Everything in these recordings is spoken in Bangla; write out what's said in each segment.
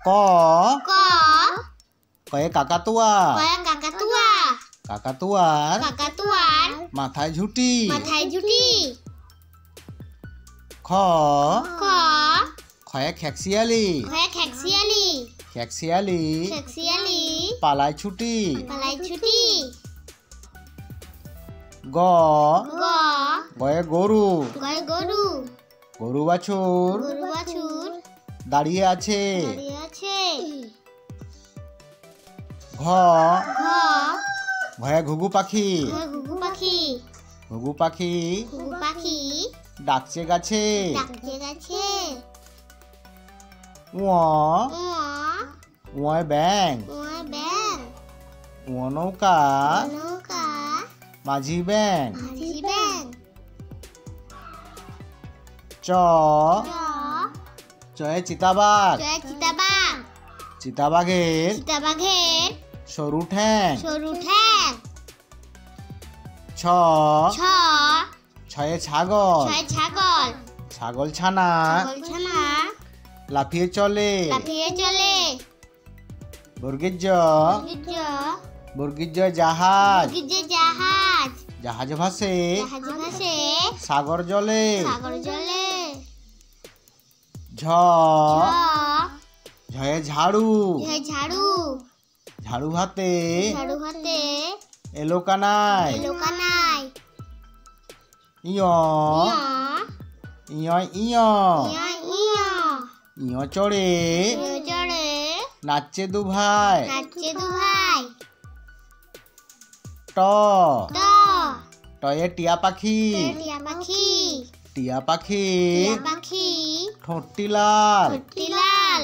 ক ক কয়ে কাকাতুয়া কয়ে কাকাতুয়া কাকাতুয়ার কাকাতুয়ার মাথায় ঝুঁটি মাথায় ঝুঁটি খ খ খয়ে খেকশিয়ালি খয়ে খেকশিয়ালি খেকশিয়ালি খেকশিয়ালি পালায় ছুটি পালায় ছুটি গ গ গয়ে গরু গয়ে গরু গরু বাছুর গরু বাছুর দাঁড়িয়ে আছে দাঁড়িয়ে আছে ঘ ঘ ঘয়ে ঘুঘু পাখি ঘয়ে ঘুঘু পাখি ঘুঘু পাখি ঘুঘু পাখি ডাকছে গাছে ডাকছে গাছে উ ও ব্যাং ও ব্যাং উ নৌকা নৌকা মাঝি ব্যাং মাঝি ব্যাং চ চ চয়ে চিতাবাঘ জয় চিতাবাঘ চিতাবাঘের চিতাবাঘের সরু ঠ্যাং সরু ঠ্যাং ছ ছ ছয়ে ছাগল ছয় ছাগল ছাগল ছানা ছাগল ছানা লাফিয়ে চলে লাফিয়ে চলে বর্গীর জ গির্জ বর্গীর জ জাহাজ গির্জে জাহাজ জাহাজ ভাসে জাহাজ ভাসে সাগর জলে সাগর জলে ঝ ঝ ঝয়ে ঝাড়ু ঝয় ঝাড়ু ঝাড়ু হাতে ঝাড়ু হাতে এলো কানাই এলো কানাই ইয় ইয় ইয় ইয় ইয় ইয় ইয় চড়ে ইয় চড়ে নাচছে দু ভাই নাচছে দু ভাই ট ট টয়ে টিয়া পাখি টিয়া পাখি টিয়া পাখি টিয়া পাখি ঠোঁটটি লাল ঠোঁটটি লাল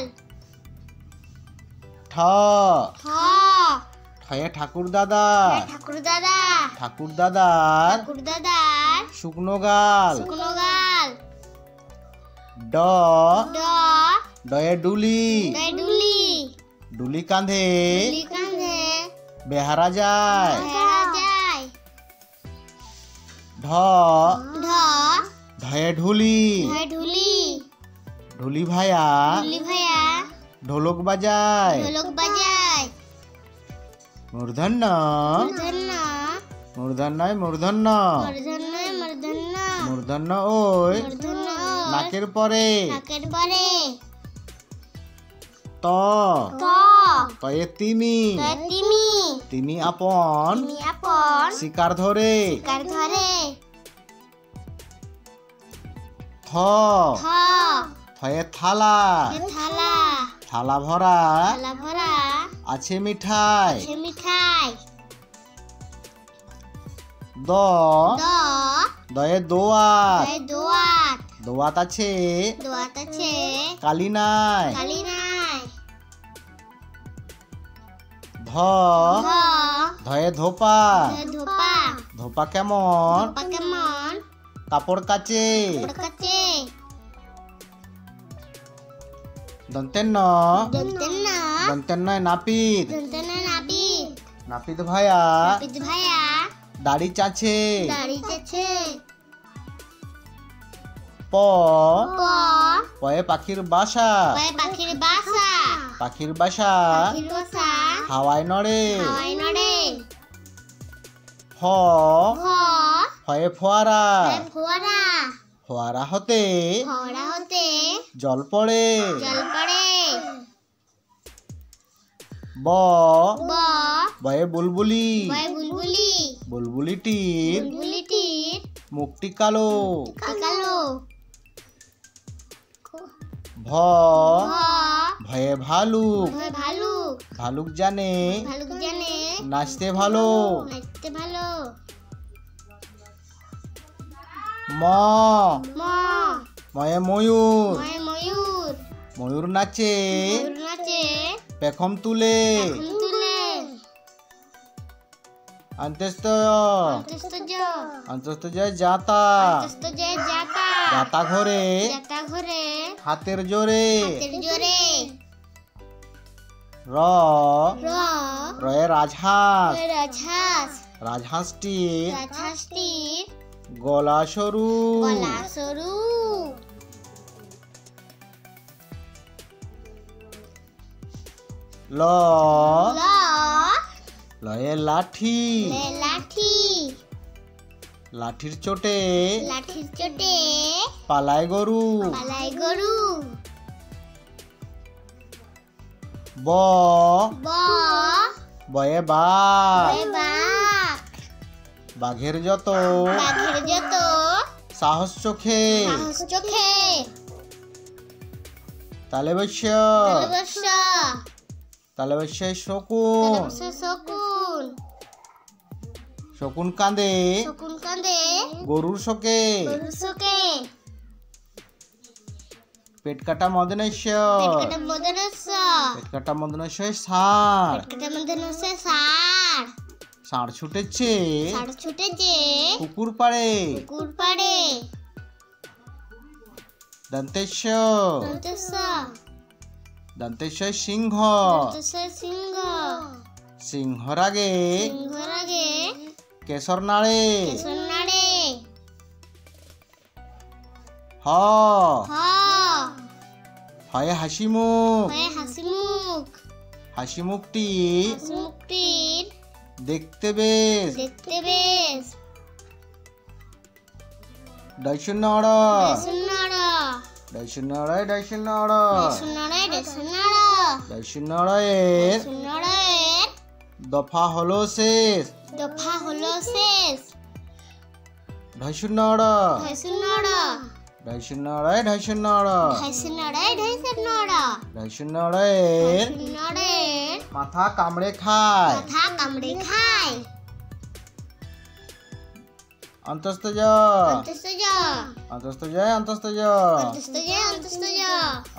ঠ ঠ ঠয়ে ঠাকুর দাদা ঠাকুর দাদা ঠাকুর দাদার ঠাকুর দাদার শুকনো গাল শুকনো গাল ড ড ডয়ে ডুলি ডয় ডুলি ডুলি কাঁধে ডুলি কাঁধে বেহারা যায় ভেড়া যায় ঢ ঢ ঢয়ে ঢুলি ঢয় ঢুলি ঢুলি ভাইয়া ঢুলি ভাইয়া ঢোলক বাজায় ঢোলক বাজায় মূর্ধন্য মূর্ধন্য মূর্ধন্যয় মূর্ধন্য মূর্ধন্য মূর্ধন্য মূর্ধন্য ওই মূর্ধন্য নাকের পরে নাকের পরে ত ত তয়ে তিমি তয় তিমি তিমি আপন তিমি আপন শিকার ধরে শিকার ধরে থ থ থয়ে থালা থালা থালা ভরা থালা ভরা আছে মিঠাই আছে মিঠাই দ দ দয়ে দোয়াত দয় দোয়াত দোয়াত আছে দোয়াত আছে কালি নাই কালি নাই ধ ধ ধয়ে ধোপা দয় ধোপা ধোপা কেমন ধোপা কেমন কাপড় কাচে কাছে দন্তেন দন্তেন না দন্তেন নাপিত দন্তেন নাপিত নাপিত ভাইয়া নাপিত ভাইয়া দাড়ি চাছে দাঁড়িয়েছে প প পয়ে পাখির বাসা কয় পাখির বাসা পাখির বাসা পাখির বাসা হাওয়ায় নড়ে হাওয়ায় নড়ে ফ ভ ফয়ে ফোয়ারা কয় ফোয়ারা ফোয়ারা হতে ফোয়ারা হতে জল পড়ে জল পড়ে ব ব বয়ে বুলবুলি কয় বুলবুলি বুলবুলিটির বুলবুলিটির মুখটি কালো কালো ভ ভ ভয়ে ভালুক ভয় ভালুক ভালুক জানে ভালুক জানে নাচতে ভালো নাচতে ভালো ম ম ময়ে ময়ূর ময়ূর ময়ূর নাচে ময়ূর নাচে পেখম তুলে এখন তুলে অন্তস্থ অন্তস্তজ অন্তস্থ জয় যাতা অন্তস্তজ জাতা যাতা ঘরে জাতা ঘরে হাতের জোরে হাতের জোরে র র রয়ে রাজহাঁস রাজহাঁস রাজহাঁসটির রাজহাঁসটির গলা সরু গলা সরু ল ল লয়ে লাঠি লে লাঠি লাঠির চোটে লাঠির চোটে পালায় গরু পালায় গরু ব ব বয়ে বাঘ বয়ে বাঘ বাঘের যত বাঘের যত সাহস চোখে সাহস চোখে তালে বৈশ্য তালবস্য তালে বৈশ্য শকুন তালবস্য শকুন শকুন কাঁদে শকুন কাঁদে গরুর শোকে গরুর শোকে পেট কাটা মদনেশ্য পেট কাটা মদনস্য পেট কাটা মদনেশ্য ষাঁড় পেট কাটা মদনস্য ষাঁড় ষাঁড় ছুটেছে ষাঁড় ছুটেছে পুকুর পাড়ে পুকুর পাড়ে দন্তেশ্য দন্তস্য দন্তেশ্য সিংহ দন্তস্য সিংহ সিংহর আগে সিংহর আগে কেশর নাড়ে কেশর নাড়ে হ হ হয়ে হাসি মুখ হয়ে হাসি মুখ হাসি মুখটি হাসি মুখটির দেখতে বেশ দেখতে বেশ ডাইশূন্য অড় ডেসুন নাড়া ডাইশূন্য অড়াই ডাইশূন্য অড় ডেসুন নাড়ায় ডেসুন নাড়া ডাইশূন্য অড়ের ডেসুন নাড়ায়ের দফা হলো শেষ দফা হলো শেষ ঢাইশূন্য অড় ঢাইসুন নাড়া ঢাইশূন্য অড়াই ঢাইশূন্য অড় ঢাইসুন নাড়ায় ঢাইসুন নাড়া ঢাইশূন্য অড়ের ঢাইসুন নাড়ায়ের মাথা কামড়ে খায় মাথা কামড়ে খায় অন্তস্থ জ অন্তস্থ জ অন্তস্থ জ অন্তস্থ জ অন্তস্থ জ অন্তস্থ জ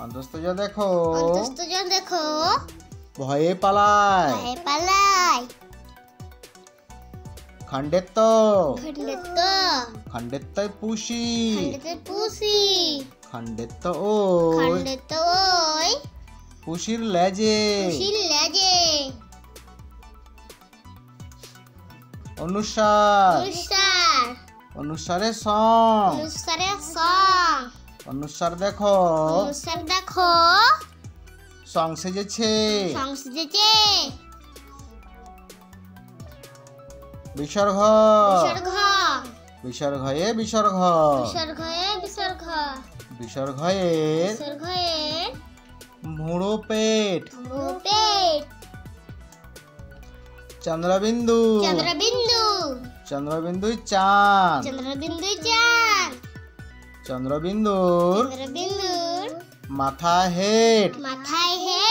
অন্তস্থ জ দেখো অন্তস্থ জ দেখো ভয়ে পালায় ভয়ে পালায় খণ্ডেত্ব খণ্ডেত্ব খণ্ডেত্বয় পুষি খণ্ডেতে পুষি খণ্ডেত্ব ওই খণ্ডেত্ব ওই পুষির লেজে পুষির লেজে অনুসার অনুসার অনুসারে সং অনুসারে সং অনুসার দেখো অনুসার দেখো সং সেজেছে সংসেজেছে বিসর্গ বিসর্গ বিসর্গয়ে বিসর্গ বিসর্গয়ে বিসর্গ বিসর্গয়ের বিসর্গয়ের মুড়ো পেট পেট চন্দ্রবিন্দু চন্দ্রবিন্দু চন্দ্রবিন্দু চাঁদ চন্দ্রবিন্দু চাঁদ চন্দ্রবিন্দুর চন্দ্রবিন্দুর মাথা হেড মাথায় হে